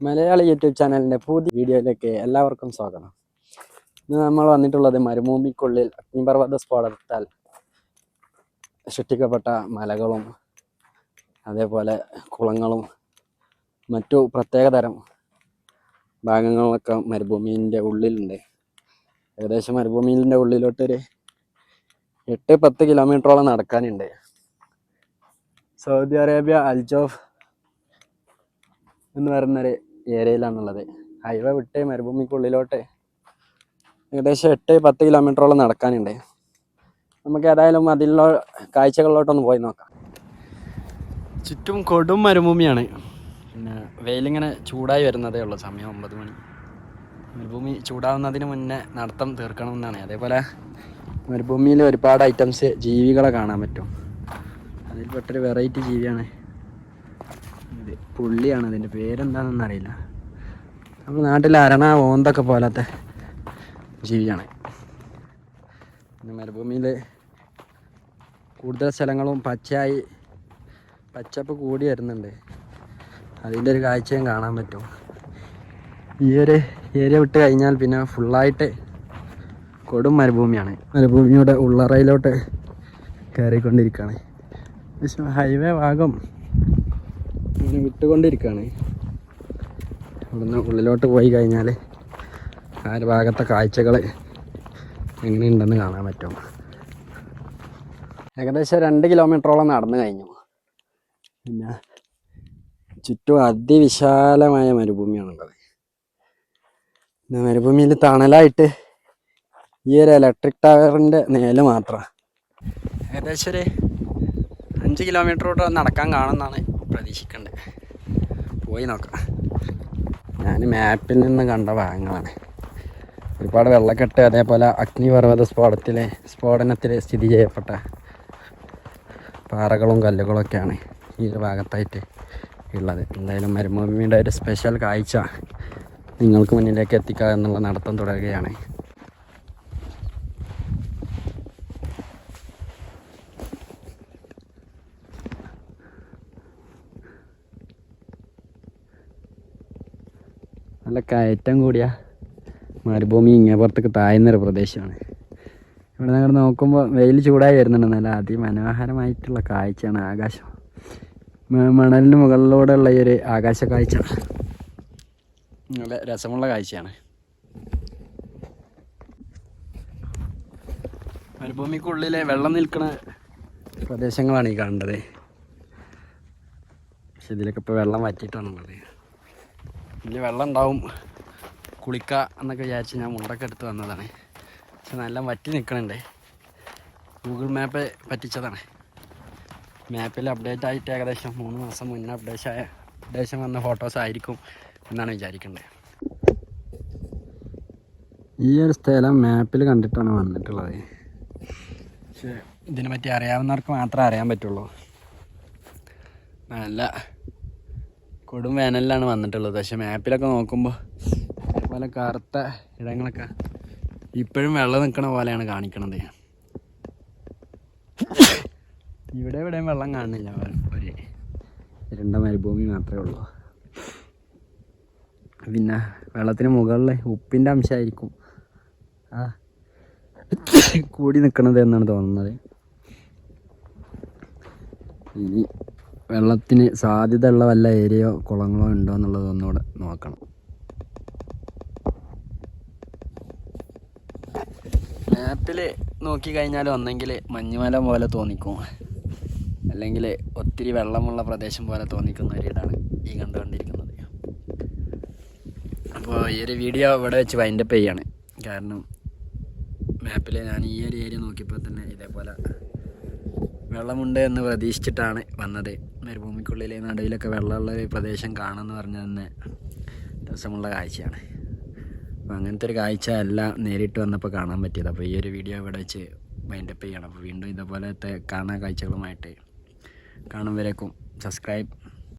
Malayali YouTube ചാനലിൻ്റെ പുതിയ വീഡിയോയിലേക്ക് എല്ലാവർക്കും സ്വാഗതം. ഇന്ന് നമ്മൾ വന്നിട്ടുള്ളത് മരുഭൂമിക്കുള്ളിൽ അഗ്നിപർവ്വത സ്ഫോടനത്താൽ സൃഷ്ടിക്കപ്പെട്ട മലകളും അതേപോലെ കുളങ്ങളും മറ്റു പ്രത്യേകതരം ഭാഗങ്ങളൊക്കെ മരുഭൂമിൻ്റെ ഉള്ളിലുണ്ട്. ഏകദേശം മരുഭൂമിൻ്റെ ഉള്ളിലോട്ടൊരു 8-10 കിലോമീറ്ററോളം നടക്കാനുണ്ട്. സൗദി അറേബ്യ അൽജോഫ് എന്ന് പറയുന്നൊരു ഏരിയയിലാണുള്ളത്. ഹൈവേ വിട്ട് മരുഭൂമിക്കുള്ളിലോട്ട് ഏകദേശം 8-10 കിലോമീറ്ററോളം നടക്കാനുണ്ട്. നമുക്ക് ഏതായാലും അതിലുള്ള കാഴ്ചകളിലോട്ടൊന്ന് പോയി നോക്കാം. ചുറ്റും കൊടും മരുഭൂമിയാണ്. പിന്നെ വെയിലിങ്ങനെ ചൂടായി വരുന്നതേ ഉള്ളൂ. സമയം 9 മണി. മരുഭൂമി ചൂടാവുന്നതിന് മുന്നേ നടത്തം തീർക്കണമെന്നാണ്. അതേപോലെ മരുഭൂമിയിൽ ഒരുപാട് ഐറ്റംസ് ജീവികളെ കാണാൻ പറ്റും. അതിൽപ്പെട്ടൊരു വെറൈറ്റി ജീവിയാണ് ഇത്. പുള്ളിയാണ്. അതിൻ്റെ പേരെന്താണെന്ന് അറിയില്ല. നമ്മുടെ നാട്ടിൽ അരണ ഓന്തൊക്കെ പോലത്തെ ജീവിയാണ്. പിന്നെ മരുഭൂമിയിൽ കൂടുതൽ സ്ഥലങ്ങളും പച്ചപ്പ് കൂടി വരുന്നുണ്ട്. അതിൻ്റെ ഒരു കാഴ്ചയും കാണാൻ പറ്റും. ഈ ഒരു ഏരിയ വിട്ട് കഴിഞ്ഞാൽ പിന്നെ ഫുള്ളായിട്ട് കൊടും മരുഭൂമിയാണ്. മരുഭൂമിയുടെ ഉള്ളറയിലോട്ട് കയറിക്കൊണ്ടിരിക്കുകയാണ്. ഹൈവേ ഭാഗം ഇങ്ങനെ വിട്ടുകൊണ്ടിരിക്കുകയാണ്. ഇവിടുന്ന് ഉള്ളിലോട്ട് പോയി കഴിഞ്ഞാൽ ആ ഒരു ഭാഗത്തെ കാഴ്ചകൾ എങ്ങനെയുണ്ടെന്ന് കാണാൻ പറ്റും. ഏകദേശം 2 കിലോമീറ്ററോളം നടന്നു കഴിഞ്ഞു. പിന്നെ ചുറ്റും അതിവിശാലമായ മരുഭൂമിയാണുള്ളത്. പിന്നെ മരുഭൂമിയിൽ തണലായിട്ട് ഈ ഒരു ഇലക്ട്രിക് ടവറിൻ്റെ നിഴല് മാത്രമാണ്. ഏകദേശം ഒരു 5 കിലോമീറ്ററോട്ട് നടക്കാൻ കാണുമെന്നാണ് പ്രതീക്ഷിക്കേണ്ടത്. പോയി നോക്കാം. ഞാൻ മാപ്പിൽ നിന്ന് കണ്ട ഭാഗങ്ങളാണ്. ഒരുപാട് വെള്ളക്കെട്ട്, അതേപോലെ അഗ്നിപർവ്വത സ്ഫോടനത്തിൽ സ്ഥിതി ചെയ്യപ്പെട്ട പാറകളും കല്ലുകളൊക്കെയാണ് ഈ ഒരു ഭാഗത്തായിട്ട് ഉള്ളത്. എന്തായാലും മരുഭൂമിയുടെ ഒരു സ്പെഷ്യൽ കാഴ്ച നിങ്ങൾക്ക് മുന്നിലേക്ക് എത്തിക്കുക എന്നുള്ള നടത്തം തുടരുകയാണ്. നല്ല കയറ്റം കൂടിയ മരുഭൂമി ഇങ്ങേപ്പുറത്തേക്ക് താഴ്ന്നൊരു പ്രദേശമാണ്. ഇവിടെ ഞങ്ങൾ നോക്കുമ്പോൾ വെയിൽ ചൂടായി വരുന്നുണ്ട്. നല്ല അതിമനോഹരമായിട്ടുള്ള കാഴ്ചയാണ്. ആകാശം, മണലിന് മുകളിലൂടെയുള്ള ഈ ഒരു ആകാശ കാഴ്ച നല്ല രസമുള്ള കാഴ്ചയാണ്. മരുഭൂമിക്കുള്ളിലെ വെള്ളം നിൽക്കുന്ന പ്രദേശങ്ങളാണ് ഈ കാണേണ്ടത്. പക്ഷെ ഇതിലൊക്കെ ഇപ്പോൾ വെള്ളം വറ്റിയിട്ടാണുള്ളത്. വലിയ വെള്ളം ഉണ്ടാവും, കുളിക്കുക എന്നൊക്കെ വിചാരിച്ച് ഞാൻ മുണ്ടൊക്കെ എടുത്ത് വന്നതാണ്. പക്ഷെ നല്ല വറ്റി നിൽക്കണുണ്ട്. Google map പറ്റിച്ചതാണ്. മാപ്പിൽ അപ്ഡേറ്റ് ആയിട്ട് ഏകദേശം 3 മാസം മുന്നേ അപ്ഡേഷൻ വന്ന ഫോട്ടോസ് ആയിരിക്കും എന്നാണ് വിചാരിക്കേണ്ടത്. ഈ ഒരു സ്ഥലം മാപ്പിൽ കണ്ടിട്ടാണ് വന്നിട്ടുള്ളത്. പക്ഷേ ഇതിനെ പറ്റി അറിയാവുന്നവർക്ക് മാത്രമേ അറിയാൻ പറ്റുള്ളൂ. നല്ല കൊടും വേനലിലാണ് വന്നിട്ടുള്ളത്. പക്ഷെ മാപ്പിലൊക്കെ നോക്കുമ്പോൾ അതേപോലെ കറുത്ത ഇടങ്ങളൊക്കെ ഇപ്പോഴും വെള്ളം നിൽക്കണ പോലെയാണ് കാണിക്കണത്. ഇവിടെയും വെള്ളം കാണുന്നില്ല. ഒരു ഇരുണ്ട മരുഭൂമി മാത്രമേ ഉള്ളൂ. പിന്നെ വെള്ളത്തിന് മുകളിൽ ഉപ്പിൻ്റെ അംശമായിരിക്കും കൂടി നിൽക്കണത് എന്നാണ് തോന്നുന്നത്. ഇനി വെള്ളത്തിന് സാധ്യതയുള്ള വല്ല ഏരിയയോ കുളങ്ങളോ ഉണ്ടോ എന്നുള്ളത് ഒന്നുകൂടെ നോക്കണം. മാപ്പിൽ നോക്കിക്കഴിഞ്ഞാൽ ഒന്നെങ്കിൽ മഞ്ഞുമല പോലെ തോന്നിക്കും, അല്ലെങ്കിൽ ഒത്തിരി വെള്ളമുള്ള പ്രദേശം പോലെ തോന്നിക്കുന്ന ഒരിതാണ് ഈ കണ്ടുകൊണ്ടിരിക്കുന്നത്. അപ്പോൾ ഈ ഒരു വീഡിയോ ഇവിടെ വെച്ച് വൈൻഡപ്പ് ചെയ്യാണ്. കാരണം മാപ്പിൽ ഞാൻ ഈ ഒരു ഏരിയ നോക്കിയപ്പോൾ തന്നെ ഇതേപോലെ വെള്ളമുണ്ട് എന്ന് പ്രതീക്ഷിച്ചിട്ടാണ് വന്നത്. മരുഭൂമിക്കുള്ളിലെ നടുവിലൊക്കെ വെള്ളമുള്ള ഒരു പ്രദേശം കാണുമെന്ന് പറഞ്ഞാൽ തന്നെ രസമുള്ള കാഴ്ചയാണ്. അപ്പോൾ അങ്ങനത്തെ ഒരു കാഴ്ച എല്ലാം നേരിട്ട് വന്നപ്പോൾ കാണാൻ പറ്റിയത്. അപ്പോൾ ഈ ഒരു വീഡിയോ ഇവിടെ വെച്ച് വൈൻഡപ്പ് ചെയ്യണം. അപ്പോൾ വീണ്ടും ഇതുപോലത്തെ കാണാൻ കാഴ്ചകളുമായിട്ട് കാണും വരേക്കും സബ്സ്ക്രൈബ്.